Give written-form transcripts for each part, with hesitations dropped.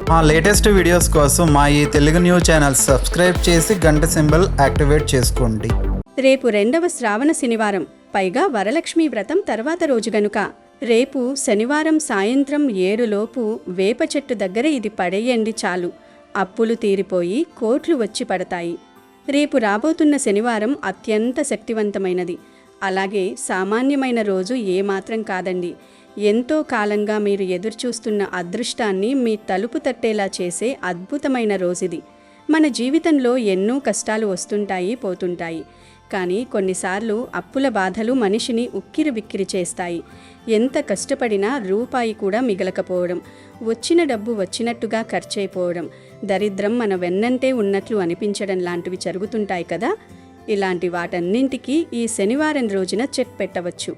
మా latest videos కోసం మా ఈ తెలుగు న్యూస్ ఛానల్ సబ్స్క్రైబ్ చేసి గంట సింబల్ యాక్టివేట్ చేసుకోండి. రేపు 2వ శ్రావణ శనివారం, పైగా వరలక్ష్మి వ్రతం తర్వాత రోజు గనుక రేపు శనివారం సాయంత్రం 7లోపు వేప చెట్టు దగ్గర ఇది పడేయండి చాలు. అప్పులు తీరిపోయి కోట్లు వచ్చి పడతాయి. రేపు రాబోతున్న శనివారం అత్యంత శక్తివంతమైనది. అలాగే సామాన్యమైన రోజు ఏమాత్రం కాదండి. ఎంతో కాలంగా మీరు ఎదురుచూస్తున్న అదృష్టాన్ని మీ తలుపు తట్టేలా చేసే అద్భుతమైన రోజుది. మన జీవితంలో ఎన్నో కష్టాలు వస్తుంటాయి, పోతుంటాయి. కానీ కొన్నిసార్లు అప్పుల బాధలు మనిషిని ఉక్కిరి బిక్కిరి చేస్తాయి. ఎంత కష్టపడినా రూపాయి కూడా మిగలకపోవడం, వచ్చిన డబ్బు వచ్చినట్టుగా ఖర్చయిపోవడం, దరిద్రం మన వెన్నంటే ఉన్నట్లు అనిపించడం లాంటివి జరుగుతుంటాయి కదా. ఇలాంటి వాటన్నింటికీ ఈ శనివారం రోజున చెక్ పెట్టవచ్చు.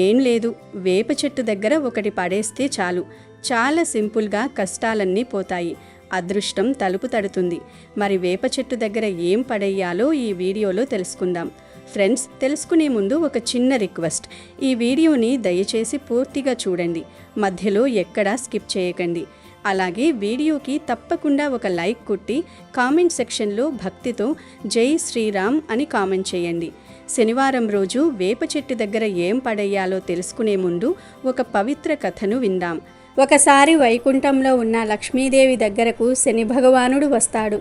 ఏం లేదు, వేప చెట్టు దగ్గర ఒకటి పడేస్తే చాలు. చాలా సింపుల్గా కష్టాలన్నీ పోతాయి, అదృష్టం తలుపు తడుతుంది. మరి వేప చెట్టు దగ్గర ఏం పడేయాలో ఈ వీడియోలో తెలుసుకుందాం. ఫ్రెండ్స్, తెలుసుకునే ముందు ఒక చిన్న రిక్వెస్ట్. ఈ వీడియోని దయచేసి పూర్తిగా చూడండి, మధ్యలో ఎక్కడా స్కిప్ చేయకండి. అలాగే వీడియోకి తప్పకుండా ఒక లైక్ కొట్టి కామెంట్ సెక్షన్లో భక్తితో జై శ్రీరామ్ అని కామెంట్ చేయండి. శనివారం రోజు వేప చెట్టు దగ్గర ఏం పడేయాలో తెలుసుకునే ముందు ఒక పవిత్ర కథను విందాం. ఒకసారి వైకుంఠంలో ఉన్న లక్ష్మీదేవి దగ్గరకు శని భగవానుడు వస్తాడు.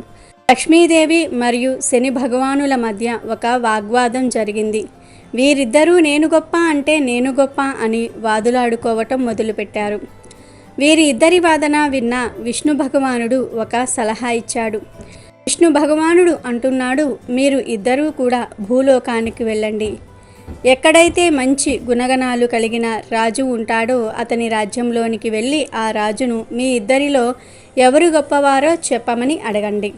లక్ష్మీదేవి మరియు శని భగవానుల మధ్య ఒక వాగ్వాదం జరిగింది. వీరిద్దరూ నేను గొప్ప అంటే నేను గొప్ప అని వాదులాడుకోవటం మొదలుపెట్టారు. వీరి ఇద్దరి వాదన విన్న విష్ణు భగవానుడు ఒక సలహా ఇచ్చాడు. విష్ణు భగవానుడు అంటున్నాడు, మీరు ఇద్దరూ కూడా భూలోకానికి వెళ్ళండి. ఎక్కడైతే మంచి గుణగణాలు కలిగిన రాజు ఉంటాడో అతని రాజ్యంలోనికి వెళ్ళి ఆ రాజును మీ ఇద్దరిలో ఎవరు గొప్పవారో చెప్పమని అడగండి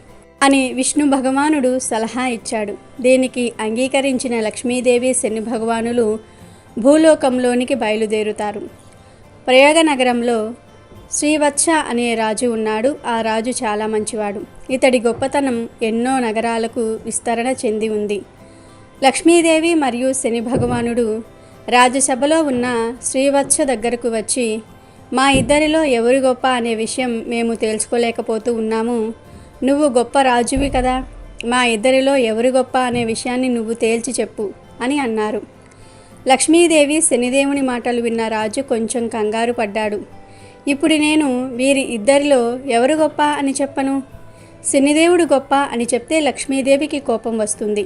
అని విష్ణు భగవానుడు సలహా ఇచ్చాడు. దీనికి అంగీకరించిన లక్ష్మీదేవి శని భగవానులు భూలోకంలోనికి బయలుదేరుతారు. ప్రయాగ నగరంలో శ్రీవత్స అనే రాజు ఉన్నాడు. ఆ రాజు చాలా మంచివాడు. ఇతడి గొప్పతనం ఎన్నో నగరాలకు విస్తరణ చెంది ఉంది. లక్ష్మీదేవి మరియు శని భగవానుడు రాజసభలో ఉన్న శ్రీవత్స దగ్గరకు వచ్చి, మా ఇద్దరిలో ఎవరు గొప్ప అనే విషయం మేము తెలుసుకోలేకపోతూ ఉన్నాము. నువ్వు గొప్ప రాజువి కదా, మా ఇద్దరిలో ఎవరు గొప్ప అనే విషయాన్ని నువ్వు తేల్చి చెప్పు అని అన్నారు. లక్ష్మీదేవి శనిదేవుని మాటలు విన్న రాజు కొంచెం కంగారు పడ్డాడు. ఇప్పుడు నేను వీరి ఇద్దరిలో ఎవరు గొప్ప అని చెప్పను? శనిదేవుడు గొప్ప అని చెప్తే లక్ష్మీదేవికి కోపం వస్తుంది.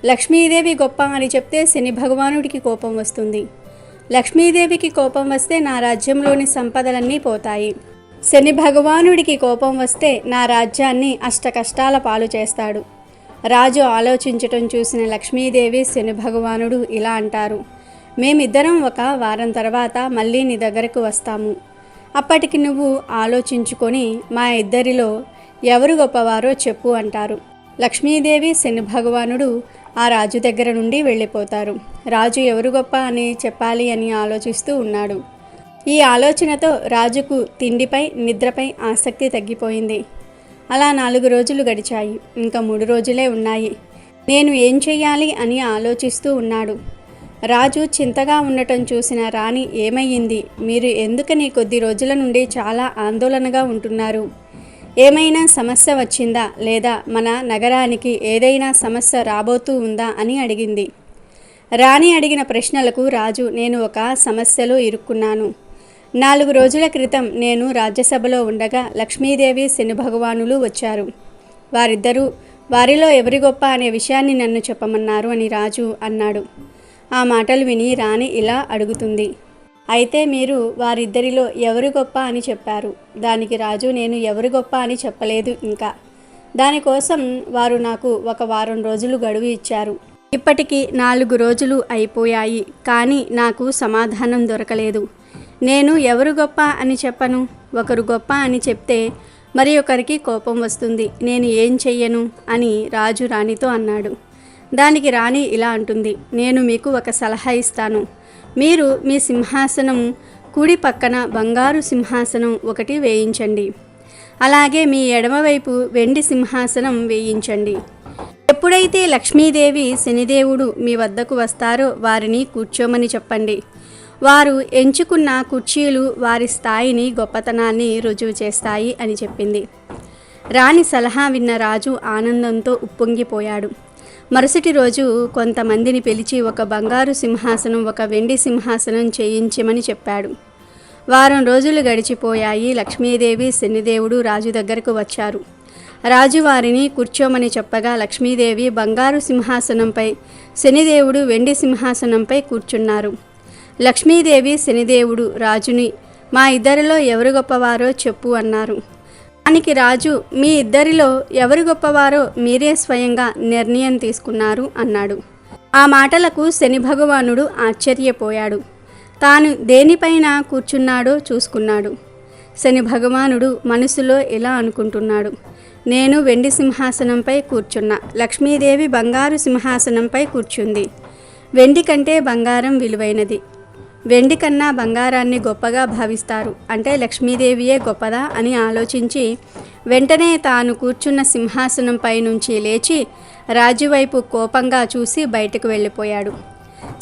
లక్ష్మీదేవి గొప్ప అని చెప్తే శని భగవానుడికి కోపం వస్తుంది. లక్ష్మీదేవికి కోపం వస్తే నా రాజ్యంలోని సంపదలన్నీ పోతాయి. శని భగవానుడికి కోపం వస్తే నా రాజ్యాన్ని అష్టకష్టాల పాలు చేస్తాడు. రాజు ఆలోచించటం చూసిన లక్ష్మీదేవి శని భగవానుడు ఇలా అంటారు, మేమిద్దరం ఒక వారం తర్వాత మళ్ళీ నీ దగ్గరకు వస్తాము. అప్పటికి నువ్వు ఆలోచించుకొని మా ఇద్దరిలో ఎవరు గొప్పవారో చెప్పు అంటారు. లక్ష్మీదేవి శని భగవానుడు ఆ రాజు దగ్గర నుండి వెళ్ళిపోతారు. రాజు ఎవరు గొప్ప అని చెప్పాలి అని ఆలోచిస్తూ ఉన్నాడు. ఈ ఆలోచనతో రాజుకు తిండిపై నిద్రపై ఆసక్తి తగ్గిపోయింది. అలా 4 రోజులు గడిచాయి. ఇంకా 3 రోజులే ఉన్నాయి. నేను ఏం చెయ్యాలి అని ఆలోచిస్తూ ఉన్నాడు. రాజు చింతగా ఉండటం చూసిన రాణి, ఏమయ్యింది? మీరు ఎందుకని కొద్ది రోజుల నుండి చాలా ఆందోళనగా ఉంటున్నారు? ఏమైనా సమస్య వచ్చిందా, లేదా మన నగరానికి ఏదైనా సమస్య రాబోతూ ఉందా అని అడిగింది. రాణి అడిగిన ప్రశ్నలకు రాజు, నేను ఒక సమస్యలో ఇరుక్కున్నాను. 4 రోజుల క్రితం నేను రాజ్యసభలో ఉండగా లక్ష్మీదేవి శని భగవానులు వచ్చారు. వారిద్దరూ వారిలో ఎవరి గొప్ప అనే విషయాన్ని నన్ను చెప్పమన్నారు అని రాజు అన్నాడు. ఆ మాటలు విని రాణి ఇలా అడుగుతుంది, అయితే మీరు వారిద్దరిలో ఎవరు గొప్ప అని చెప్పారు. దానికి రాజు, నేను ఎవరు గొప్ప అని చెప్పలేదు. ఇంకా దానికోసం వారు నాకు ఒక వారం రోజులు గడువు ఇచ్చారు. ఇప్పటికి 4 రోజులు అయిపోయాయి, కానీ నాకు సమాధానం దొరకలేదు. నేను ఎవరు గొప్ప అని చెప్పను. ఒకరు గొప్ప అని చెప్తే మరి ఒకరికి కోపం వస్తుంది. నేను ఏం చెయ్యను అని రాజు రాణితో అన్నాడు. దానికి రాణి ఇలా అంటుంది, నేను మీకు ఒక సలహా ఇస్తాను. మీరు మీ సింహాసనం కుడి పక్కన బంగారు సింహాసనం ఒకటి వేయించండి. అలాగే మీ ఎడమవైపు వెండి సింహాసనం వేయించండి. ఎప్పుడైతే లక్ష్మీదేవి శనిదేవుడు మీ వద్దకు వస్తారో వారిని కూర్చోమని చెప్పండి. వారు ఎంచుకున్న కుర్చీలు వారి స్థాయిని గొప్పతనాన్ని రుజువు చేస్తాయి అని చెప్పింది. రాణి సలహా విన్న రాజు ఆనందంతో ఉప్పొంగిపోయాడు. మరుసటి రోజు కొంతమందిని పిలిచి ఒక బంగారు సింహాసనం, ఒక వెండి సింహాసనం చేయించమని చెప్పాడు. వారం రోజులు గడిచిపోయాయి. లక్ష్మీదేవి, శనిదేవుడు రాజు దగ్గరకు వచ్చారు. రాజు వారిని కూర్చోమని చెప్పగా లక్ష్మీదేవి బంగారు సింహాసనంపై, శనిదేవుడు వెండి సింహాసనంపై కూర్చున్నారు. లక్ష్మీదేవి, శనిదేవుడు రాజుని, మా ఇద్దరిలో ఎవరు గొప్పవారో చెప్పు అన్నారు. దానికి రాజు, మీ ఇద్దరిలో ఎవరు గొప్పవారో మీరే స్వయంగా నిర్ణయం తీసుకున్నారు అన్నాడు. ఆ మాటలకు శని భగవానుడు ఆశ్చర్యపోయాడు. తాను దేనిపైన కూర్చున్నాడో చూసుకున్నాడు. శని భగవానుడు మనసులో ఇలా అనుకుంటున్నాడు, నేను వెండి సింహాసనంపై కూర్చున్నా, లక్ష్మీదేవి బంగారు సింహాసనంపై కూర్చుంది. వెండి కంటే బంగారం విలువైనది. వెండి కన్నా బంగారాన్ని గొప్పగా భావిస్తారు, అంటే లక్ష్మీదేవియే గొప్పదా అని ఆలోచించి వెంటనే తాను కూర్చున్న సింహాసనంపై నుంచి లేచి రాజువైపు కోపంగా చూసి బయటకు వెళ్ళిపోయాడు.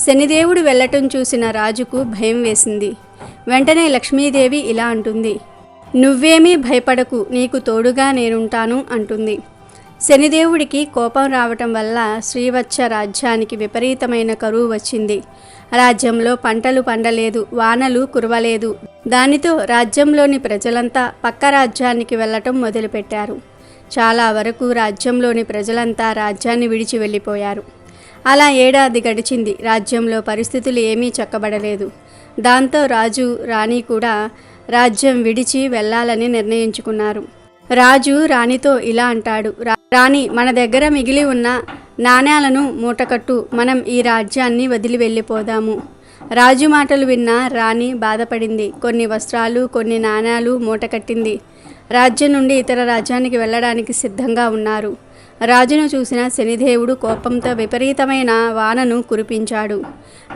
శనిదేవుడు వెళ్ళటం చూసిన రాజుకు భయం వేసింది. వెంటనే లక్ష్మీదేవి ఇలా అంటుంది, నువ్వేమీ భయపడకు, నీకు తోడుగా నేనుంటాను అంటుంది. శనిదేవుడికి కోపం రావటం వల్ల శ్రీవత్స రాజ్యానికి విపరీతమైన కరువు వచ్చింది. రాజ్యంలో పంటలు పండలేదు, వానలు కురవలేదు. దానితో రాజ్యంలోని ప్రజలంతా పక్క రాజ్యానికి వెళ్ళటం మొదలుపెట్టారు. చాలా వరకు రాజ్యంలోని ప్రజలంతా రాజ్యాన్ని విడిచి వెళ్ళిపోయారు. అలా ఏడాది గడిచింది. రాజ్యంలో పరిస్థితులు ఏమీ చక్కబడలేదు. దాంతో రాజు, రాణి కూడా రాజ్యం విడిచి వెళ్ళాలని నిర్ణయించుకున్నారు. రాజు రాణితో ఇలా అంటాడు, రాణి, మన దగ్గర మిగిలి ఉన్న నాణ్యాలను మూటకట్టు, మనం ఈ రాజ్యాన్ని వదిలి వెళ్ళిపోదాము. రాజు మాటలు విన్న రాణి బాధపడింది. కొన్ని వస్త్రాలు, కొన్ని నాణ్యాలు మూటకట్టింది. రాజ్యం నుండి ఇతర రాజ్యానికి వెళ్ళడానికి సిద్ధంగా ఉన్నారు. రాజును చూసిన శనిదేవుడు కోపంతో విపరీతమైన వానను కురిపించాడు.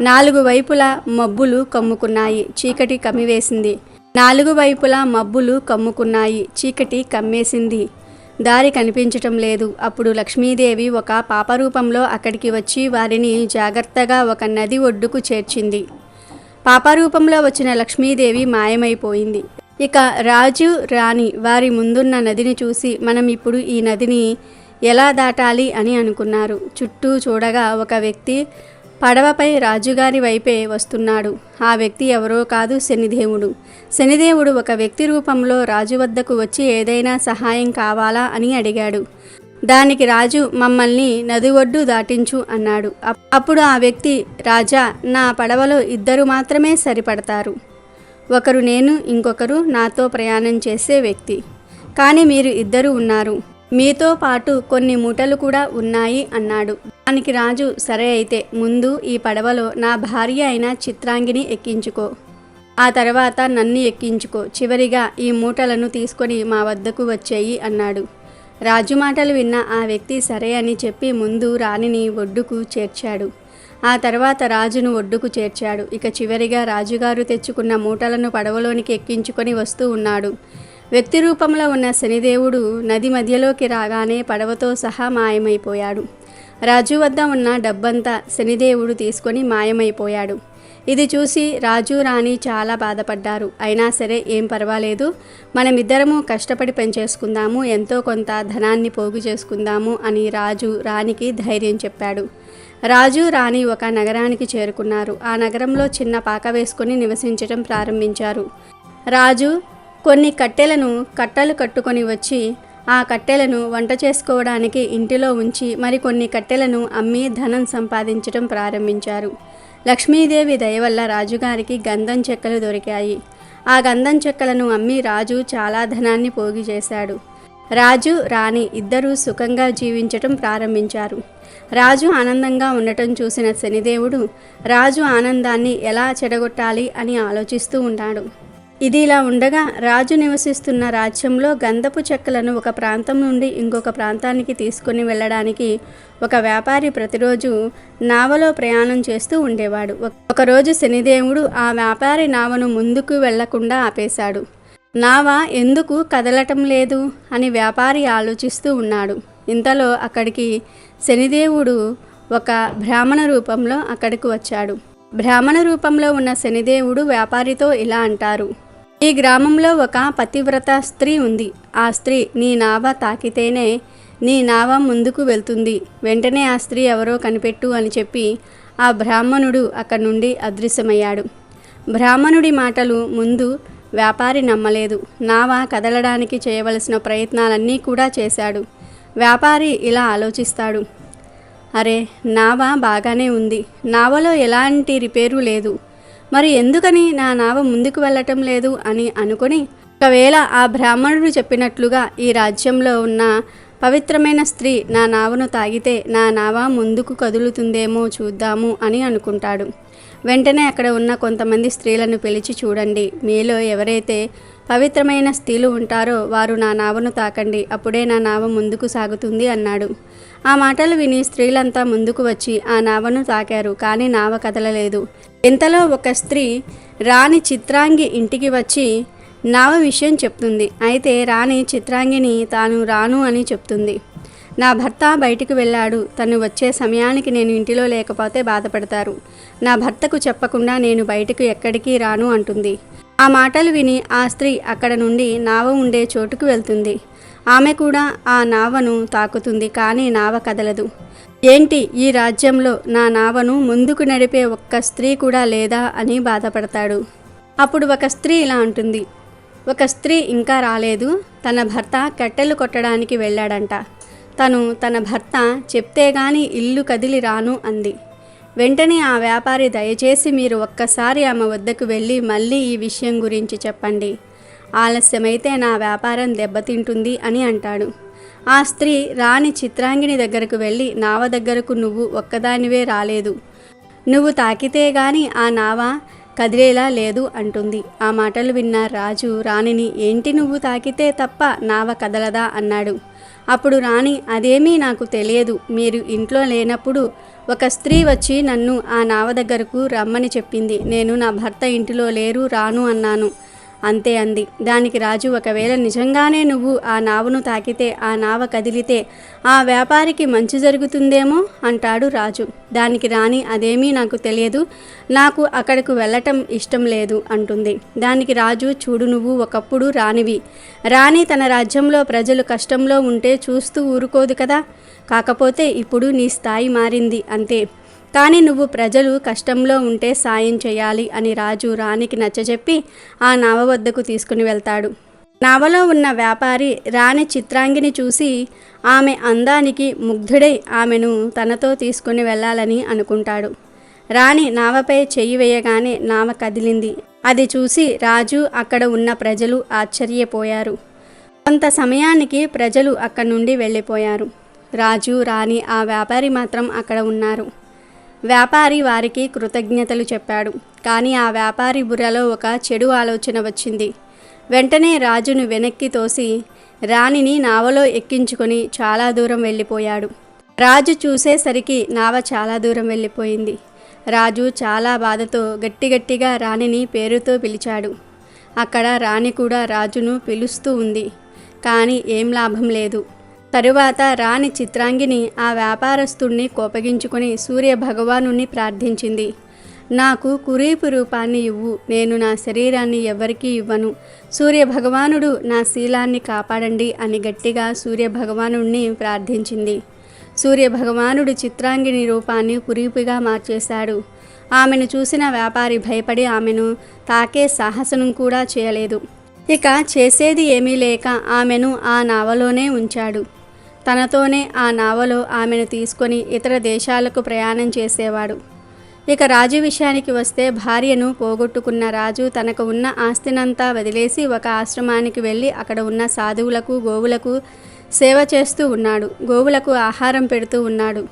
4 వైపులా మబ్బులు కమ్ముకున్నాయి. చీకటి కమ్మివేసింది. 4 వైపులా మబ్బులు కమ్ముకున్నాయి. చీకటి కమ్మేసింది. దారి కనిపించటం లేదు. అప్పుడు లక్ష్మీదేవి ఒక పాపరూపంలో అక్కడికి వచ్చి వారిని జాగ్రత్తగా ఒక నది ఒడ్డుకు చేర్చింది. పాపరూపంలో వచ్చిన లక్ష్మీదేవి మాయమైపోయింది. ఇక రాజు, రాణి వారి ముందున్న నదిని చూసి మనం ఇప్పుడు ఈ నదిని ఎలా దాటాలి అని అనుకున్నారు. చుట్టూ చూడగా ఒక వ్యక్తి పడవపై రాజుగారి వైపే వస్తున్నాడు. ఆ వ్యక్తి ఎవరో కాదు, శనిదేవుడు. శనిదేవుడు ఒక వ్యక్తి రూపంలో రాజు వద్దకు వచ్చి ఏదైనా సహాయం కావాలా అని అడిగాడు. దానికి రాజు, మమ్మల్ని నది ఒడ్డు దాటించు అన్నాడు. అప్పుడు ఆ వ్యక్తి, రాజా, నా పడవలో 2 మాత్రమే సరిపడతారు. ఒకరు నేను, ఇంకొకరు నాతో ప్రయాణం చేసే వ్యక్తి. కానీ మీరు 2 ఉన్నారు. మీతో పాటు కొన్ని మూటలు కూడా ఉన్నాయి అన్నాడు. దానికి రాజు, సరే అయితే ముందు ఈ పడవలో నా భార్య అయిన చిత్రాంగిని ఎక్కించుకో, ఆ తర్వాత నన్ను ఎక్కించుకో, చివరిగా ఈ మూటలను తీసుకొని మా వద్దకు వచ్చేయి అన్నాడు. రాజు మాటలు విన్న ఆ వ్యక్తి సరే అని చెప్పి ముందు రాణిని ఒడ్డుకు చేర్చాడు. ఆ తర్వాత రాజును ఒడ్డుకు చేర్చాడు. ఇక చివరిగా రాజుగారు తెచ్చుకున్న మూటలను పడవలోనికి ఎక్కించుకొని వస్తూ ఉన్నాడు. వ్యక్తి రూపంలో ఉన్న శనిదేవుడు నది మధ్యలోకి రాగానే పడవతో సహా మాయమైపోయాడు. రాజు వద్ద ఉన్న డబ్బంతా శనిదేవుడు తీసుకొని మాయమైపోయాడు. ఇది చూసి రాజు, రాణి చాలా బాధపడ్డారు. అయినా సరే ఏం పర్వాలేదు, మనమిద్దరము కష్టపడి పనిచేసుకుందాము, ఎంతో కొంత ధనాన్ని పోగు చేసుకుందాము అని రాజు రాణికి ధైర్యం చెప్పాడు. రాజు, రాణి ఒక నగరానికి చేరుకున్నారు. ఆ నగరంలో చిన్న పాక వేసుకొని నివసించడం ప్రారంభించారు. రాజు కొన్ని కట్టలు కట్టుకొని వచ్చి ఆ కట్టెలను వంట చేసుకోవడానికి ఇంటిలో ఉంచి మరికొన్ని కట్టెలను అమ్మి ధనం సంపాదించడం ప్రారంభించారు. లక్ష్మీదేవి దయ వల్ల రాజుగారికి గంధం చెక్కలు దొరికాయి. ఆ గంధం చెక్కలను అమ్మి రాజు చాలా ధనాన్ని పోగు చేశాడు. రాజు, రాణి 2 సుఖంగా జీవించటం ప్రారంభించారు. రాజు ఆనందంగా ఉండటం చూసిన శనిదేవుడు రాజు ఆనందాన్ని ఎలా చెడగొట్టాలి అని ఆలోచిస్తూ ఉన్నాడు. ఇది ఇలా ఉండగా రాజు నివసిస్తున్న రాజ్యంలో గంధపు చెక్కలను ఒక ప్రాంతం నుండి ఇంకొక ప్రాంతానికి తీసుకుని వెళ్ళడానికి ఒక వ్యాపారి ప్రతిరోజు నావలో ప్రయాణం చేస్తూ ఉండేవాడు. ఒకరోజు శనిదేవుడు ఆ వ్యాపారి నావను ముందుకు వెళ్లకుండా ఆపేశాడు. నావ ఎందుకు కదలటం లేదు అని వ్యాపారి ఆలోచిస్తూ ఉన్నాడు. ఇంతలో అక్కడికి శనిదేవుడు ఒక బ్రాహ్మణ రూపంలో అక్కడికి వచ్చాడు. బ్రాహ్మణ రూపంలో ఉన్న శనిదేవుడు వ్యాపారితో ఇలా అంటారు: ఈ గ్రామంలో ఒక పతివ్రత స్త్రీ ఉంది. ఆ స్త్రీ నీ నావ తాకితేనే నీ నావ ముందుకు వెళ్తుంది. వెంటనే ఆ స్త్రీ ఎవరో కనిపెట్టు అని చెప్పి ఆ బ్రాహ్మణుడు అక్కడి నుండి అదృశ్యమయ్యాడు. బ్రాహ్మణుడి మాటలు ముందు వ్యాపారి నమ్మలేదు. నావ కదలడానికి చేయవలసిన ప్రయత్నాలన్నీ కూడా చేశాడు. వ్యాపారి ఇలా ఆలోచిస్తాడు: అరే, నావ బాగానే ఉంది, నావలో ఎలాంటి రిపేరు లేదు, మరి ఎందుకని నా నావ ముందుకు వెళ్ళటం లేదు అని అనుకొని, ఒకవేళ ఆ బ్రాహ్మణుడు చెప్పినట్లుగా ఈ రాజ్యంలో ఉన్న పవిత్రమైన స్త్రీ నా నావను తాగితే నా నావ ముందుకు కదులుతుందేమో చూద్దాము అని అనుకుంటాడు. వెంటనే అక్కడ ఉన్న కొంతమంది స్త్రీలను పిలిచి, చూడండి, మీలో ఎవరైతే పవిత్రమైన స్త్రీలు ఉంటారో వారు నా నావను తాకండి, అప్పుడే నా నావ ముందుకు సాగుతుంది అన్నాడు. ఆ మాటలు విని స్త్రీలంతా ముందుకు వచ్చి ఆ నావను తాకారు. కానీ నావ కదలలేదు. ఇంతలో ఒక స్త్రీ రాణి చిత్రాంగి ఇంటికి వచ్చి నావ విషయం చెప్తుంది. అయితే రాణి చిత్రాంగిని తాను రాను అని చెప్తుంది. నా భర్త బయటికి వెళ్ళాడు, తను వచ్చే సమయానికి నేను ఇంటిలో లేకపోతే బాధపడతారు. నా భర్తకు చెప్పకుండా నేను బయటకు ఎక్కడికి రాను అంటుంది. ఆ మాటలు విని ఆ స్త్రీ అక్కడ నుండి నావ ఉండే చోటుకు వెళ్తుంది. ఆమె కూడా ఆ నావను తాకుతుంది. కానీ నావ కదలదు. ఏంటి, ఈ రాజ్యంలో నా నావను ముందుకు నడిపే ఒక్క స్త్రీ కూడా లేదా అని బాధపడతాడు. అప్పుడు ఒక స్త్రీ ఇలా అంటుంది: ఒక స్త్రీ ఇంకా రాలేదు, తన భర్త కట్టెలు కొట్టడానికి వెళ్ళాడంట. తను తన భర్త చెప్తే గాని ఇల్లు కదిలి రాను అంది. వెంటనే ఆ వ్యాపారి, దయచేసి మీరు ఒక్కసారి ఆమె వద్దకు వెళ్ళి మళ్ళీ ఈ విషయం గురించి చెప్పండి, ఆలస్యమైతే నా వ్యాపారం దెబ్బతింటుంది అని అంటాడు. ఆ స్త్రీ రాణి చిత్రాంగిని దగ్గరకు వెళ్ళి, నావ దగ్గరకు నువ్వు ఒక్కదానివే రాలేదు, నువ్వు తాకితే గాని ఆ నావ కదిలేలా లేదు అంటుంది. ఆ మాటలు విన్న రాజు రాణిని, ఏంటి, నువ్వు తాకితే తప్ప నావ కదలదా అన్నాడు. అప్పుడు రాణి, అదేమీ నాకు తెలియదు, మీరు ఇంట్లో లేనప్పుడు ఒక స్త్రీ వచ్చి నన్ను ఆ నావ దగ్గరకు రమ్మని చెప్పింది. నేను నా భర్త ఇంటిలో లేరు, రాను అన్నాను, అంతే అంది. దానికి రాజు, ఒకవేళ నిజంగానే నువ్వు ఆ నావను తాకితే, ఆ నావ కదిలితే ఆ వ్యాపారికి మంచి జరుగుతుందేమో అంటాడు రాజు. దానికి రాణి, అదేమీ నాకు తెలియదు, నాకు అక్కడకు వెళ్ళటం ఇష్టం లేదు అంటుంది. దానికి రాజు, చూడు, నువ్వు ఒకప్పుడు రాణివి. రాణి తన రాజ్యంలో ప్రజలు కష్టంలో ఉంటే చూస్తూ ఊరుకోదు కదా, కాకపోతే ఇప్పుడు నీ స్థాయి మారింది అంతే. కానీ నువ్వు ప్రజలు కష్టంలో ఉంటే సాయం చేయాలి అని రాజు రాణికి నచ్చజెప్పి ఆ నావ వద్దకు తీసుకుని వెళ్తాడు. నావలో ఉన్న వ్యాపారి రాణి చిత్రాంగిని చూసి ఆమె అందానికి ముగ్ధుడై ఆమెను తనతో తీసుకుని వెళ్ళాలని అనుకుంటాడు. రాణి నావపై చెయ్యి వేయగానే నావ కదిలింది. అది చూసి రాజు, అక్కడ ఉన్న ప్రజలు ఆశ్చర్యపోయారు. కొంత సమయానికి ప్రజలు అక్కడి నుండి వెళ్ళిపోయారు. రాజు, రాణి, ఆ వ్యాపారి మాత్రం అక్కడ ఉన్నారు. వ్యాపారి వారికి కృతజ్ఞతలు చెప్పాడు. కానీ ఆ వ్యాపారి బుర్రలో ఒక చెడు ఆలోచన వచ్చింది. వెంటనే రాజును వెనక్కి తోసి రాణిని నావలో ఎక్కించుకొని చాలా దూరం వెళ్ళిపోయాడు. రాజు చూసేసరికి నావ చాలా దూరం వెళ్ళిపోయింది. రాజు చాలా బాధతో గట్టిగట్టిగా రాణిని పేరుతో పిలిచాడు. అక్కడ రాణి కూడా రాజును పిలుస్తూ ఉంది. కానీ ఏం లాభం లేదు. తరువాత రాణి చిత్రాంగిని ఆ వ్యాపారస్తుణ్ణి కోపగించుకొని సూర్య భగవానుణ్ణి ప్రార్థించింది. నాకు కురీపు రూపాన్ని ఇవ్వు, నేను నా శరీరాన్ని ఎవరికీ ఇవ్వను, సూర్య భగవానుడు నా శీలాన్ని కాపాడండి అని గట్టిగా సూర్య భగవానుణ్ణి ప్రార్థించింది. సూర్య భగవానుడు చిత్రాంగిని రూపాన్ని కురీపుగా మార్చేశాడు. ఆమెను చూసిన వ్యాపారి భయపడి ఆమెను తాకే సాహసం కూడా చేయలేదు. ఇక చేసేది ఏమీ లేక ఆమెను ఆ నావలోనే ఉంచాడు. తనతోనే ఆ నావలో ఆమెను తీసుకొని ఇతర దేశాలకు ప్రయాణం చేసేవాడు. ఇక రాజు విషయానికి వస్తే, భార్యను పోగొట్టుకున్న రాజు తనకు ఉన్న ఆస్తినంతా వదిలేసి ఒక ఆశ్రమానికి వెళ్ళి అక్కడ ఉన్న సాధువులకు, గోవులకు సేవ చేస్తూ ఉన్నాడు. గోవులకు ఆహారం పెడుతూ ఉన్నాడు.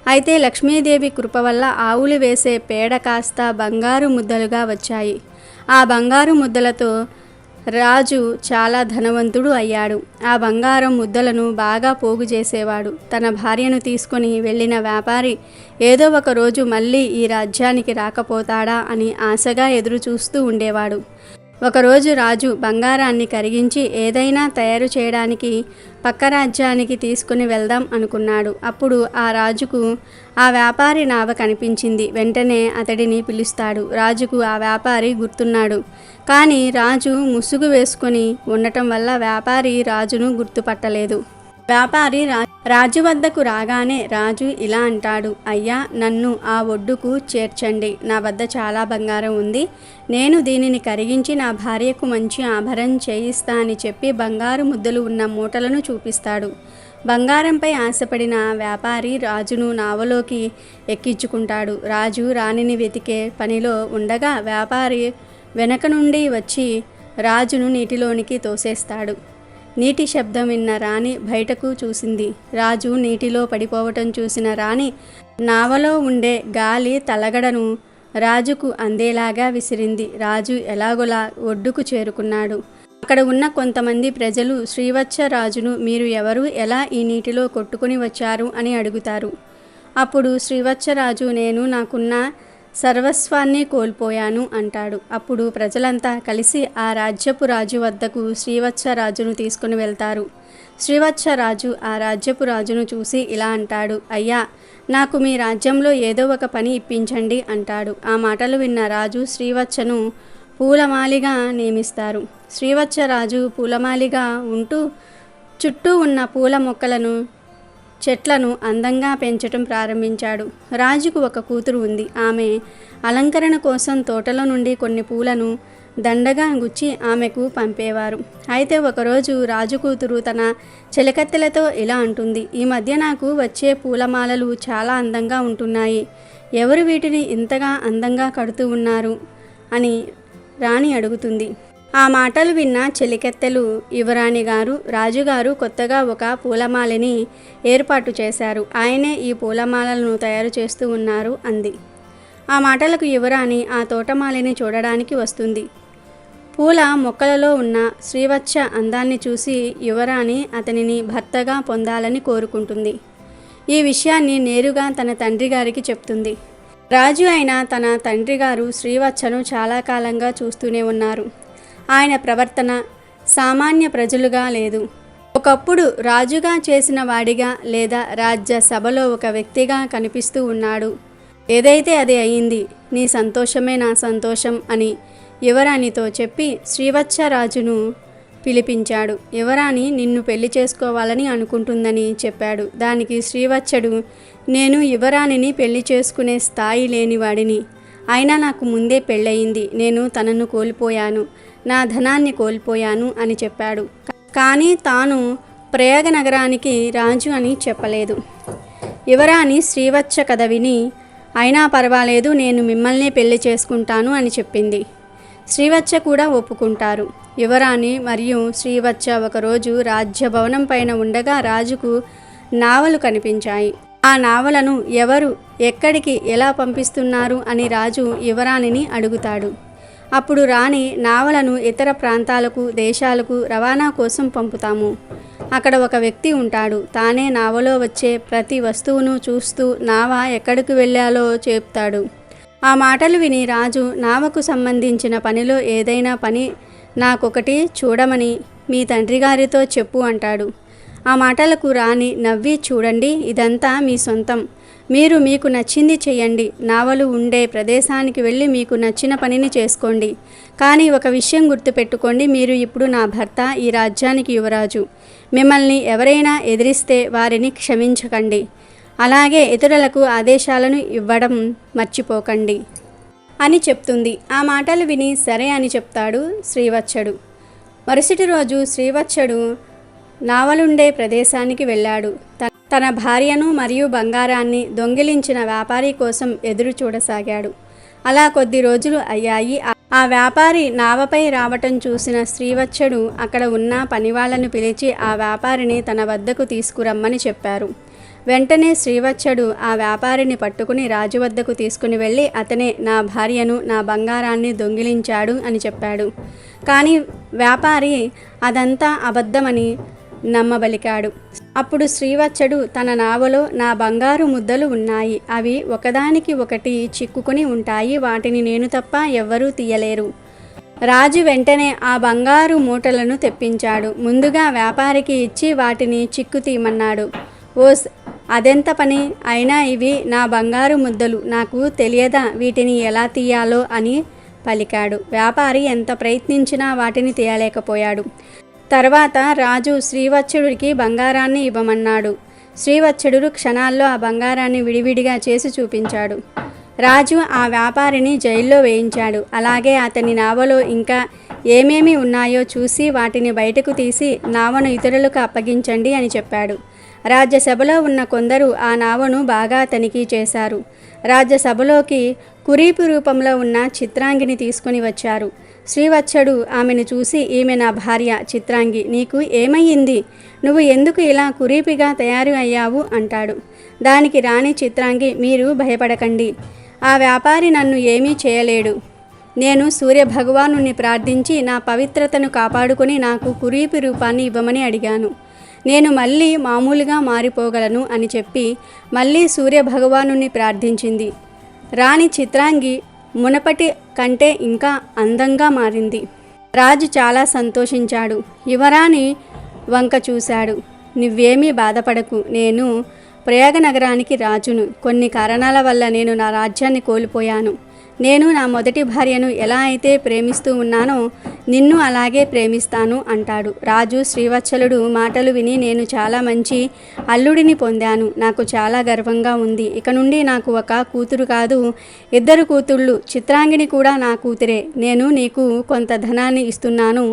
అయితే లక్ష్మీదేవి కృప వల్ల ఆవులు వేసే పేడ కాస్త బంగారు ముద్దలుగా వచ్చాయి. ఆ బంగారు ముద్దలతో రాజు చాలా ధనవంతుడు అయ్యాడు. ఆ బంగారం ముద్దలను బాగా పోగు చేసేవాడు. తన భార్యను తీసుకొని వెళ్ళిన వ్యాపారి ఏదో ఒక రోజు మళ్ళీ ఈ రాజ్యానికి రాకపోతాడా అని ఆశగా ఎదురు చూస్తూ ఉండేవాడు. ఒకరోజు రాజు బంగారాన్ని కరిగించి ఏదైనా తయారు చేయడానికి పక్క రాజ్యానికి తీసుకుని వెళ్దాం అనుకున్నాడు. అప్పుడు ఆ రాజుకు ఆ వ్యాపారి నావ కనిపించింది. వెంటనే అతడిని పిలుస్తాడు. రాజుకు ఆ వ్యాపారి గుర్తున్నాడు. కానీ రాజు ముసుగు వేసుకొని ఉండటం వల్ల వ్యాపారి రాజును గుర్తుపట్టలేదు. వ్యాపారి రాజు వద్దకు రాగానే రాజు ఇలా అంటాడు, అయ్యా, నన్ను ఆ ఒడ్డుకు చేర్చండి. నా వద్ద చాలా బంగారం ఉంది. నేను దీనిని కరిగించి నా భార్యకు మంచి ఆభరణం చేయిస్తా అని చెప్పి బంగారు ముద్దలు ఉన్న మూటలను చూపిస్తాడు. బంగారంపై ఆశపడిన వ్యాపారి రాజును నావలోకి ఎక్కించుకుంటాడు. రాజు రాణిని వెతికే పనిలో ఉండగా వ్యాపారి వెనక నుండి వచ్చి రాజును నీటిలోనికి తోసేస్తాడు. నీటి శబ్దం విన్న రాణి బయటకు చూసింది. రాజు నీటిలో పడిపోవటం చూసిన రాణి నావలో ఉండే గాలి తలగడను రాజుకు అందేలాగా విసిరింది. రాజు ఎలాగోలా ఒడ్డుకు చేరుకున్నాడు. అక్కడ ఉన్న కొంతమంది ప్రజలు శ్రీవత్సరాజును, మీరు ఎవరు, ఎలా ఈ నీటిలో కొట్టుకుని వచ్చారు అని అడుగుతారు. అప్పుడు శ్రీవత్సరాజు, నేను నాకున్న సర్వస్వాన్ని కోల్పోయాను అంటాడు. అప్పుడు ప్రజలంతా కలిసి ఆ రాజ్యపు రాజు వద్దకు శ్రీవత్సరాజును తీసుకుని వెళ్తారు. శ్రీవత్సరాజు ఆ రాజ్యపు రాజును చూసి ఇలా అంటాడు, అయ్యా, నాకు మీ రాజ్యంలో ఏదో ఒక పని ఇప్పించండి అంటాడు. ఆ మాటలు విన్న రాజు శ్రీవత్సను పూలమాలిగా నియమిస్తారు. శ్రీవత్సరాజు పూలమాలిగా ఉంటూ చుట్టూ ఉన్న పూల మొక్కలను, చెట్లను అందంగా పెంచటం ప్రారంభించాడు. రాజుకు ఒక కూతురు ఉంది. ఆమె అలంకరణ కోసం తోటలో నుండి కొన్ని పూలను దండగా గుచ్చి ఆమెకు పంపేవారు. అయితే ఒకరోజు రాజు కూతురు తన చెలికత్తెలతో ఇలా అంటుంది, ఈ మధ్య నాకు వచ్చే పూలమాలలు చాలా అందంగా ఉంటున్నాయి. ఎవరు వీటిని ఇంతగా అందంగా కడుతూ ఉన్నారు అని రాణి అడుగుతుంది. ఆ మాటలు విన్న చెలికెత్తెలు, యువరాణి గారు, రాజుగారు కొత్తగా ఒక పూలమాలని ఏర్పాటు చేశారు. ఆయనే ఈ పూలమాలను తయారు చేస్తూ ఉన్నారు అంది. ఆ మాటలకు యువరాణి ఆ తోటమాలిని చూడడానికి వస్తుంది. పూల మొక్కలలో ఉన్న శ్రీవత్స అందాన్ని చూసి యువరాణి అతనిని భర్తగా పొందాలని కోరుకుంటుంది. ఈ విషయాన్ని నేరుగా తన తండ్రి గారికి చెప్తుంది. రాజు అయిన తన తండ్రి గారు శ్రీవత్సను చాలా కాలంగా చూస్తూనే ఉన్నారు. ఆయన ప్రవర్తన సామాన్య ప్రజలుగా లేదు. ఒకప్పుడు రాజుగా చేసిన వాడిగా లేదా రాజ్య సభలో ఒక వ్యక్తిగా కనిపిస్తూ ఉన్నాడు. ఏదైతే అది అయింది, నీ సంతోషమే నా సంతోషం అని యువరాణితో చెప్పి శ్రీవత్సరాజును పిలిపించాడు. యువరాణి నిన్ను పెళ్లి చేసుకోవాలని అనుకుంటుందని చెప్పాడు. దానికి శ్రీవత్సడు, నేను యువరాణిని పెళ్లి చేసుకునే స్థాయి లేనివాడిని. అయినా నాకు ముందే పెళ్ళయింది. నేను తనను కోల్పోయాను, నా ధనాన్ని కోల్పోయాను అని చెప్పాడు. కానీ తాను ప్రయాగ నగరానికి రాజు అని చెప్పలేదు. యువరాణి శ్రీవత్స కథ విని, అయినా పర్వాలేదు, నేను మిమ్మల్నే పెళ్లి చేసుకుంటాను అని చెప్పింది. శ్రీవత్స కూడా ఒప్పుకుంటారు. యువరాణి మరియు శ్రీవత్స ఒకరోజు రాజ్యభవనం పైన ఉండగా రాజుకు నావలు కనిపించాయి. ఆ నావలను ఎవరు, ఎక్కడికి, ఎలా పంపిస్తున్నారు అని రాజు యువరాణిని అడుగుతాడు. అప్పుడు రాణి, నావలను ఇతర ప్రాంతాలకు, దేశాలకు రవాణా కోసం పంపుతాము. అక్కడ ఒక వ్యక్తి ఉంటాడు. తానే నావలో వచ్చే ప్రతి వస్తువును చూస్తూ నావ ఎక్కడికి వెళ్ళాలో చెప్తాడు. ఆ మాటలు విని రాజు, నావకు సంబంధించిన పనిలో ఏదైనా పని నాకొకటి చూడమని మీ తండ్రి గారితో చెప్పు అంటాడు. ఆ మాటలకు రాణి నవ్వి, చూడండి, ఇదంతా మీ సొంతం. మీరు మీకు నచ్చింది చేయండి. నావలు ఉండే ప్రదేశానికి వెళ్ళి మీకు నచ్చిన పనిని చేసుకోండి. కానీ ఒక విషయం గుర్తుపెట్టుకోండి, మీరు ఇప్పుడు నా భర్త, ఈ రాజ్యానికి యువరాజు. మిమ్మల్ని ఎవరైనా ఎదిరిస్తే వారిని క్షమించకండి. అలాగే ఇతరులకు ఆదేశాలను ఇవ్వడం మర్చిపోకండి అని చెప్తుంది. ఆ మాటలు విని సరే అని చెప్తాడు శ్రీవత్సడు. మరుసటి రోజు శ్రీవత్సడు నావలుండే ప్రదేశానికి వెళ్ళాడు. తన భార్యను మరియు బంగారాన్ని దొంగిలించిన వ్యాపారి కోసం ఎదురు చూడసాగాడు. అలా కొద్ది రోజులు అయ్యాయి. ఆ వ్యాపారి నావపై రావటం చూసిన శ్రీవత్సడు అక్కడ ఉన్న పనివాళ్లను పిలిచి ఆ వ్యాపారిని తన వద్దకు తీసుకురమ్మని చెప్పారు. వెంటనే శ్రీవత్సడు ఆ వ్యాపారిని పట్టుకుని రాజు వద్దకు తీసుకుని వెళ్ళి, అతనే నా భార్యను, నా బంగారాన్ని దొంగిలించాడు అని చెప్పాడు. కానీ వ్యాపారి అదంతా అబద్ధమని నమ్మబలికాడు. అప్పుడు శ్రీవత్సడు, తన నావలో నా బంగారు ముద్దలు ఉన్నాయి. అవి ఒకదానికి ఒకటి చిక్కుకుని ఉంటాయి. వాటిని నేను తప్ప ఎవ్వరూ తీయలేరు. రాజు వెంటనే ఆ బంగారు మూటలను తెప్పించాడు. ముందుగా వ్యాపారికి ఇచ్చి వాటిని చిక్కు తీయమన్నాడు. ఓస్, అదెంత పని అయినా ఇవి నా బంగారు ముద్దలు, నాకు తెలియదా వీటిని ఎలా తీయాలో అని పలికాడు. వ్యాపారి ఎంత ప్రయత్నించినా వాటిని తీయలేకపోయాడు. తర్వాత రాజు శ్రీవత్సడుడికి బంగారాన్ని ఇవ్వమన్నాడు. శ్రీవత్సడు క్షణాల్లో ఆ బంగారాన్ని విడివిడిగా చేసి చూపించాడు. రాజు ఆ వ్యాపారిని జైల్లో వేయించాడు. అలాగే అతని నావలో ఇంకా ఏమేమి ఉన్నాయో చూసి వాటిని బయటకు తీసి నావను ఇతరులకు అప్పగించండి అని చెప్పాడు. రాజ్యసభలో ఉన్న కొందరు ఆ నావను బాగా తనిఖీ చేశారు. రాజ్యసభలోకి కురీపు రూపంలో ఉన్న చిత్రాంగిని తీసుకుని వచ్చారు. శ్రీవత్సడు ఆమెను చూసి, ఈమె నా భార్య చిత్రాంగి, నీకు ఏమయ్యింది? నువ్వు ఎందుకు ఇలా కురీపిగా తయారు అయ్యావు అంటాడు. దానికి రాణి చిత్రాంగి, మీరు భయపడకండి, ఆ వ్యాపారి నన్ను ఏమీ చేయలేడు. నేను సూర్యభగవానుని ప్రార్థించి నా పవిత్రతను కాపాడుకొని నాకు కురీపి రూపాన్ని ఇవ్వమని అడిగాను. నేను మళ్ళీ మామూలుగా మారిపోగలను అని చెప్పి మళ్ళీ సూర్యభగవానుని ప్రార్థించింది. రాణి చిత్రాంగి మునపటి కంటే ఇంకా అందంగా మారింది. రాజు చాలా సంతోషించాడు. యువరాణి వంక చూశాడు. నువ్వేమీ బాధపడకు, నేను ప్రయాగ నగరానికి రాజును. కొన్ని కారణాల వల్ల నేను నా రాజ్యాన్ని కోల్పోయాను. నేను నా మొదటి భార్యను ఎలా అయితే ప్రేమిస్తూ ఉన్నానో నిన్ను అలాగే ప్రేమిస్తాను అంటాడు. రాజు శ్రీవత్సలుడు మాటలు విని, నేను చాలా మంచి అల్లుడిని పొందాను, నాకు చాలా గర్వంగా ఉంది. ఇక నుండి నాకు ఒక కూతురు కాదు, 2 కూతుళ్ళు, చిత్రాంగిని కూడా నా కూతురే. నేను నీకు కొంత ధనాన్ని ఇస్తున్నాను,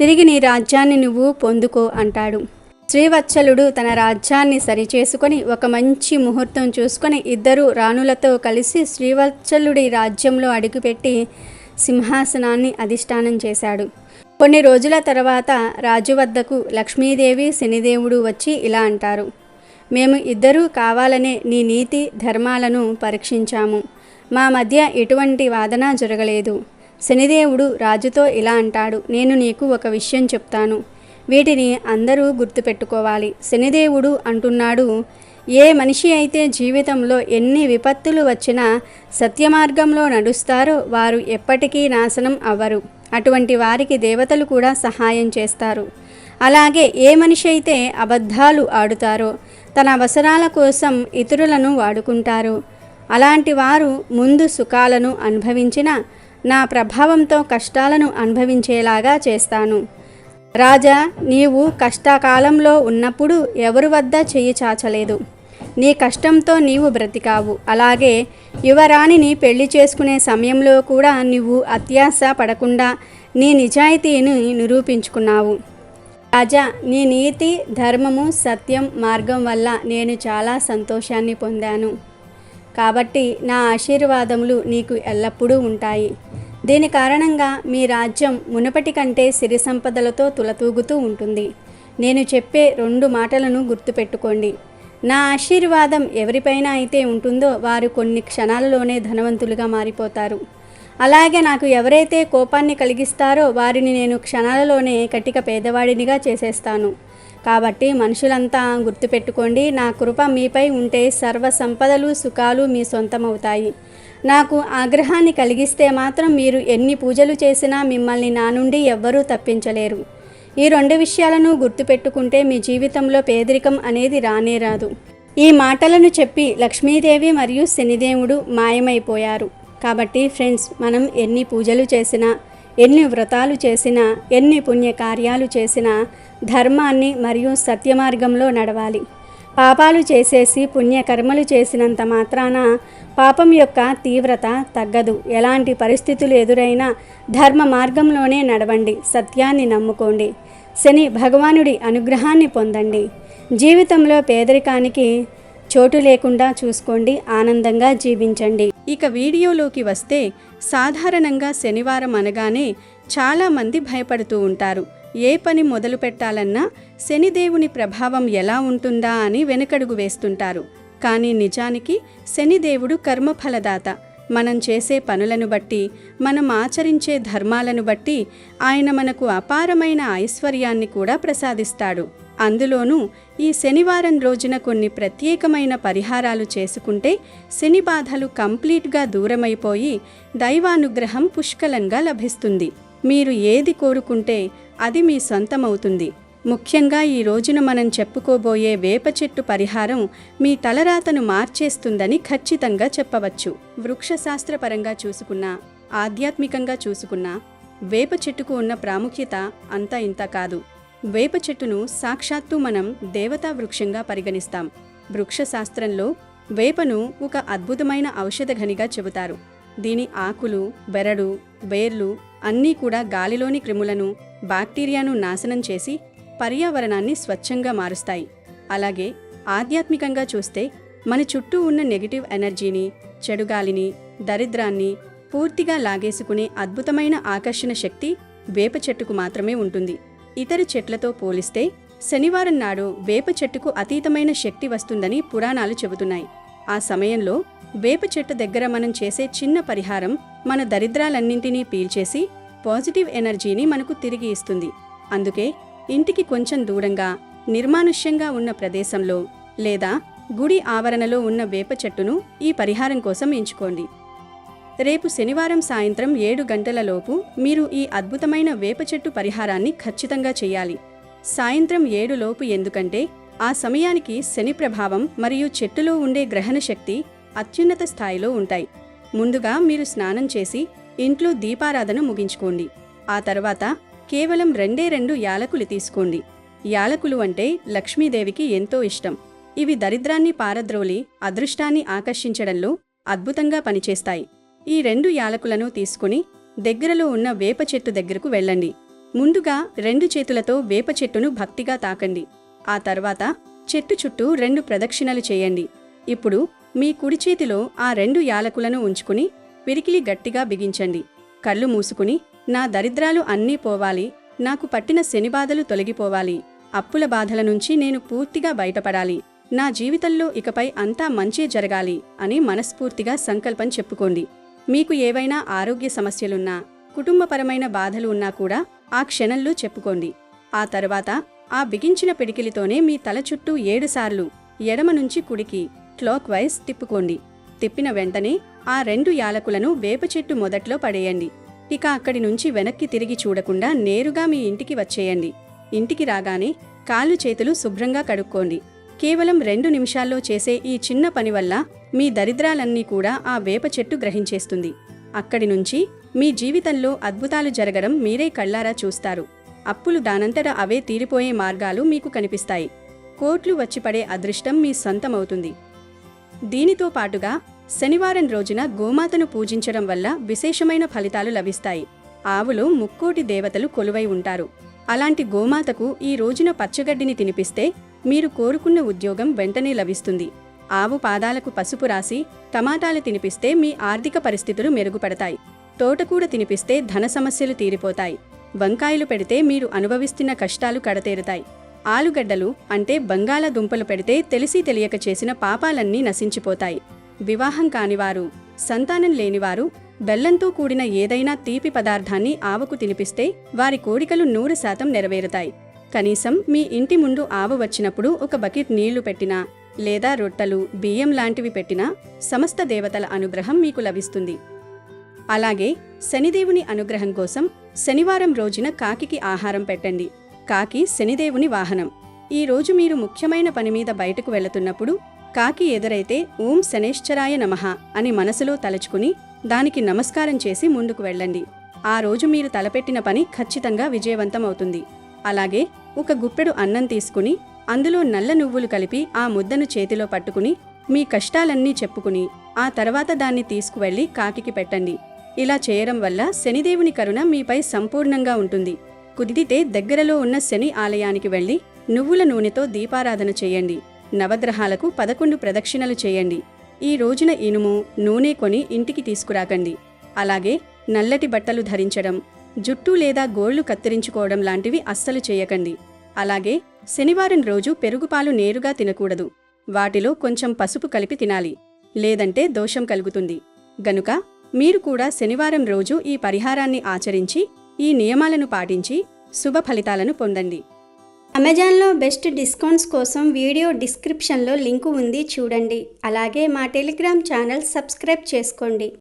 తిరిగి నీ రాజ్యాన్ని నువ్వు పొందుకో అంటాడు. శ్రీవత్సలుడు తన రాజ్యాన్ని సరిచేసుకొని ఒక మంచి ముహూర్తం చూసుకొని 2 రాణులతో కలిసి శ్రీవత్సలుడి రాజ్యంలో అడుగుపెట్టి సింహాసనాన్ని అధిష్టానం చేశాడు. కొన్ని రోజుల తర్వాత రాజు వద్దకు లక్ష్మీదేవి శనిదేవుడు వచ్చి ఇలా అంటారు. మేము 2 కావాలనే నీ నీతి ధర్మాలను పరీక్షించాము. మా మధ్య ఎటువంటి వాదన జరగలేదు. శనిదేవుడు రాజుతో ఇలా అంటాడు. నేను నీకు ఒక విషయం చెప్తాను, వీటిని అందరూ గుర్తుపెట్టుకోవాలి. శనిదేవుడు అంటున్నాడు, ఏ మనిషి అయితే జీవితంలో ఎన్ని విపత్తులు వచ్చినా సత్యమార్గంలో నడుస్తారో వారు ఎప్పటికీ నాశనం అవ్వరు. అటువంటి వారికి దేవతలు కూడా సహాయం చేస్తారు. అలాగే ఏ మనిషి అయితే అబద్ధాలు ఆడుతారో, తన అవసరాల కోసం ఇతరులను వాడుకుంటారో, అలాంటి వారు ముందు సుఖాలను అనుభవించిన నా ప్రభావంతో కష్టాలను అనుభవించేలాగా చేస్తాను. రాజా, నీవు కష్టకాలంలో ఉన్నప్పుడు ఎవరి వద్ద చెయ్యి చాచలేదు. నీ కష్టంతో నీవు బ్రతికావు. అలాగే యువరాణిని పెళ్లి చేసుకునే సమయంలో కూడా నువ్వు అత్యాశ పడకుండా నీ నిజాయితీని నిరూపించుకున్నావు. రాజా, నీ నీతి, ధర్మము, సత్యం మార్గం వల్ల నేను చాలా సంతోషాన్ని పొందాను. కాబట్టి నా ఆశీర్వాదములు నీకు ఎల్లప్పుడూ ఉంటాయి. దీని కారణంగా మీ రాజ్యం మునుపటి కంటే సిరి సంపదలతో తులతూగుతూ ఉంటుంది. నేను చెప్పే 2 మాటలను గుర్తుపెట్టుకోండి. నా ఆశీర్వాదం ఎవరిపైన అయితే ఉంటుందో వారు కొన్ని క్షణాలలోనే ధనవంతులుగా మారిపోతారు. అలాగే నాకు ఎవరైతే కోపాన్ని కలిగిస్తారో వారిని నేను క్షణాలలోనే కటిక పేదవాడినిగా చేసేస్తాను. కాబట్టి మనుషులంతా గుర్తుపెట్టుకోండి, నా కృప మీపై ఉంటే సర్వ సంపదలు, సుఖాలు మీ సొంతమవుతాయి. నాకు ఆగ్రహాన్ని కలిగిస్తే మాత్రం మీరు ఎన్ని పూజలు చేసినా మిమ్మల్ని నా నుండి ఎవ్వరూ తప్పించలేరు. ఈ 2 విషయాలను గుర్తుపెట్టుకుంటే మీ జీవితంలో పేదరికం అనేది రానే రాదు. ఈ మాటలను చెప్పి లక్ష్మీదేవి మరియు శనిదేవుడు మాయమైపోయారు. కాబట్టి ఫ్రెండ్స్, మనం ఎన్ని పూజలు చేసినా, ఎన్ని వ్రతాలు చేసినా, ఎన్ని పుణ్యకార్యాలు చేసినా ధర్మాన్ని మరియు సత్యమార్గంలో నడవాలి. పాపాలు చేసేసి పుణ్యకర్మలు చేసినంత మాత్రాన పాపం యొక్క తీవ్రత తగ్గదు. ఎలాంటి పరిస్థితులు ఎదురైనా ధర్మ మార్గంలోనే నడవండి, సత్యాన్ని నమ్ముకోండి, శని భగవానుడి అనుగ్రహాన్ని పొందండి. జీవితంలో పేదరికానికి చోటు లేకుండా చూసుకోండి, ఆనందంగా జీవించండి. ఇక వీడియోలోకి వస్తే, సాధారణంగా శనివారం అనగానే చాలామంది భయపడుతూ ఉంటారు. ఏ పని మొదలు పెట్టాలన్నా శనిదేవుని ప్రభావం ఎలా ఉంటుందా అని వెనుకడుగు వేస్తుంటారు. కానీ నిజానికి శనిదేవుడు కర్మఫలదాత. మనం చేసే పనులను బట్టి, మనం ఆచరించే ధర్మాలను బట్టి ఆయన మనకు అపారమైన ఐశ్వర్యాన్ని కూడా ప్రసాదిస్తాడు. అందులోనూ ఈ శనివారం రోజున కొన్ని ప్రత్యేకమైన పరిహారాలు చేసుకుంటే శని బాధలు కంప్లీట్గా దూరమైపోయి దైవానుగ్రహం పుష్కలంగా లభిస్తుంది. మీరు ఏది కోరుకుంటే అది మీ సొంతమవుతుంది. ముఖ్యంగా ఈ రోజున మనం చెప్పుకోబోయే వేప చెట్టు పరిహారం మీ తలరాతను మార్చేస్తుందని ఖచ్చితంగా చెప్పవచ్చు. వృక్షశాస్త్రపరంగా చూసుకున్నా, ఆధ్యాత్మికంగా చూసుకున్నా వేప చెట్టుకు ఉన్న ప్రాముఖ్యత అంతా ఇంత కాదు. వేప చెట్టును సాక్షాత్తు మనం దేవతా వృక్షంగా పరిగణిస్తాం. వృక్షశాస్త్రంలో వేపను ఒక అద్భుతమైన ఔషధఘనిగా చెబుతారు. దీని ఆకులు, బెరడు, వేర్లు అన్నీ కూడా గాలిలోని క్రిములను, బాక్టీరియాను నాశనం చేసి పర్యావరణాన్ని స్వచ్ఛంగా మారుస్తాయి. అలాగే ఆధ్యాత్మికంగా చూస్తే మన చుట్టూ ఉన్న నెగిటివ్ ఎనర్జీని, చెడుగాలిని, దరిద్రాన్ని పూర్తిగా లాగేసుకునే అద్భుతమైన ఆకర్షణ శక్తి వేప చెట్టుకు మాత్రమే ఉంటుంది. ఇతర చెట్లతో పోలిస్తే శనివారం నాడు వేప చెట్టుకు అతీతమైన శక్తి వస్తుందని పురాణాలు చెబుతున్నాయి. ఆ సమయంలో వేప చెట్టు దగ్గర మనం చేసే చిన్న పరిహారం మన దరిద్రాలన్నింటినీ పీల్చేసి పాజిటివ్ ఎనర్జీని మనకు తిరిగి ఇస్తుంది. అందుకే ఇంటికి కొంచెం దూరంగా నిర్మానుష్యంగా ఉన్న ప్రదేశంలో లేదా గుడి ఆవరణలో ఉన్న వేప చెట్టును ఈ పరిహారం కోసం ఎంచుకోండి. రేపు శనివారం సాయంత్రం 7 గంటలలోపు మీరు ఈ అద్భుతమైన వేప చెట్టు పరిహారాన్ని ఖచ్చితంగా చేయాలి. సాయంత్రం 7 లోపు, ఎందుకంటే ఆ సమయానికి శని ప్రభావం మరియు చెట్టులో ఉండే గ్రహణ శక్తి అత్యున్నత స్థాయిలో ఉంటాయి. ముందుగా మీరు స్నానం చేసి ఇంట్లో దీపారాధన ముగించుకోండి. ఆ తర్వాత కేవలం 2 యాలకులు తీసుకోండి. యాలకులు అంటే లక్ష్మీదేవికి ఎంతో ఇష్టం. ఇవి దరిద్రాన్ని పారద్రోలి అదృష్టాన్ని ఆకర్షించడంలో అద్భుతంగా పనిచేస్తాయి. ఈ 2 యాలకులను తీసుకుని దగ్గరలో ఉన్న వేప చెట్టు దగ్గరకు వెళ్ళండి. ముందుగా 2 చేతులతో వేప చెట్టును భక్తిగా తాకండి. ఆ తర్వాత చెట్టు చుట్టూ 2 ప్రదక్షిణలు చేయండి. ఇప్పుడు మీ కుడి చేతిలో ఆ 2 యాలకులను ఉంచుకుని పిరికిలి గట్టిగా బిగించండి. కళ్ళు మూసుకుని, నా దరిద్రాలు అన్నీ పోవాలి, నాకు పట్టిన శని బాధలు తొలగిపోవాలి, అప్పుల బాధల నుంచి నేను పూర్తిగా బయటపడాలి, నా జీవితంలో ఇకపై అంతా మంచే జరగాలి అని మనస్ఫూర్తిగా సంకల్పం చెప్పుకోండి. మీకు ఏవైనా ఆరోగ్య సమస్యలున్నా, కుటుంబపరమైన బాధలు ఉన్నా కూడా ఆ క్షణంలో చెప్పుకోండి. ఆ తర్వాత ఆ బిగించిన పిడికిలితోనే మీ తల చుట్టూ 7 సార్లు ఎడమ నుంచి కుడికి క్లాక్ వైజ్ తిప్పుకోండి. తిప్పిన వెంటనే ఆ 2 యాలకులను వేప చెట్టు మొదట్లో పడేయండి. ఇక అక్కడి నుంచి వెనక్కి తిరిగి చూడకుండా నేరుగా మీ ఇంటికి వచ్చేయండి. ఇంటికి రాగానే కాళ్ళు చేతులు శుభ్రంగా కడుక్కోండి. కేవలం 2 నిమిషాల్లో చేసే ఈ చిన్న పని వల్ల మీ దరిద్రాలన్నీ కూడా ఆ వేప చెట్టు గ్రహించేస్తుంది. అక్కడి నుంచి మీ జీవితంలో అద్భుతాలు జరగడం మీరే కళ్ళారా చూస్తారు. అప్పులు దానంతట అవే తీరిపోయే మార్గాలు మీకు కనిపిస్తాయి. కోట్లు వచ్చిపడే అదృష్టం మీ సొంతమవుతుంది. దీనితో పాటుగా శనివారం రోజున గోమాతను పూజించడం వల్ల విశేషమైన ఫలితాలు లభిస్తాయి. ఆవులో ముక్కోటి దేవతలు కొలువై ఉంటారు. అలాంటి గోమాతకు ఈ రోజున పచ్చగడ్డిని తినిపిస్తే మీరు కోరుకున్న ఉద్యోగం వెంటనే లభిస్తుంది. ఆవు పాదాలకు పసుపు రాసి టమాటాలు తినిపిస్తే మీ ఆర్థిక పరిస్థితులు మెరుగుపడతాయి. తోటకూర తినిపిస్తే ధన సమస్యలు తీరిపోతాయి. వంకాయలు పెడితే మీరు అనుభవిస్తున్న కష్టాలు కడతేరుతాయి. ఆలుగడ్డలు అంటే బంగాళాదుంపలు పెడితే తెలిసి తెలియక చేసిన పాపాలన్నీ నశించిపోతాయి. వివాహం కానివారు, సంతానం లేనివారు బెల్లంతో కూడిన ఏదైనా తీపి పదార్థాన్ని ఆవుకు తినిపిస్తే వారి కోరికలు 100% నెరవేరుతాయి. కనీసం మీ ఇంటి ముందు ఆవు వచ్చినప్పుడు ఒక బకెట్ నీళ్లు పెట్టినా లేదా రొట్టెలు, బియ్యం లాంటివి పెట్టినా సమస్త దేవతల అనుగ్రహం మీకు లభిస్తుంది. అలాగే శనిదేవుని అనుగ్రహం కోసం శనివారం రోజున కాకికి ఆహారం పెట్టండి. కాకి శనిదేవుని వాహనం. ఈ రోజు మీరు ముఖ్యమైన పని మీద బయటకు వెళుతున్నప్పుడు కాకి ఎదురైతే ఓం శనేశ్వరాయ నమః అని మనసులో తలుచుకుని దానికి నమస్కారం చేసి ముందుకు వెళ్ళండి. ఆ రోజు మీరు తలపెట్టిన పని ఖచ్చితంగా విజయవంతమవుతుంది. అలాగే ఒక గుప్పెడు అన్నం తీసుకుని అందులో నల్ల నువ్వులు కలిపి ఆ ముద్దను చేతిలో పట్టుకుని మీ కష్టాలన్నీ చెప్పుకుని ఆ తర్వాత దాన్ని తీసుకువెళ్లి కాకికి పెట్టండి. ఇలా చేయడం వల్ల శనిదేవుని కరుణ మీపై సంపూర్ణంగా ఉంటుంది. కుదిరితే దగ్గరలో ఉన్న శని ఆలయానికి వెళ్లి నువ్వుల నూనెతో దీపారాధన చేయండి. నవగ్రహాలకు 11 ప్రదక్షిణలు చేయండి. ఈ రోజున ఇనుము, నూనె కొని ఇంటికి తీసుకురాకండి. అలాగే నల్లటి బట్టలు ధరించడం, జుట్టు లేదా గోళ్లు కత్తిరించుకోవడం లాంటివి అస్సలు చేయకండి. అలాగే శనివారం రోజు పెరుగుపాలు నేరుగా తినకూడదు. వాటిలో కొంచెం పసుపు కలిపి తినాలి, లేదంటే దోషం కలుగుతుంది. గనుక మీరు కూడా శనివారం రోజు ఈ పరిహారాన్ని ఆచరించి ఈ నియమాలను పాటించి శుభ ఫలితాలను పొందండి. అమెజాన్లో బెస్ట్ డిస్కౌంట్స్ కోసం వీడియో డిస్క్రిప్షన్లో లింకు ఉంది, చూడండి. అలాగే మా టెలిగ్రామ్ ఛానల్ సబ్స్క్రైబ్ చేసుకోండి.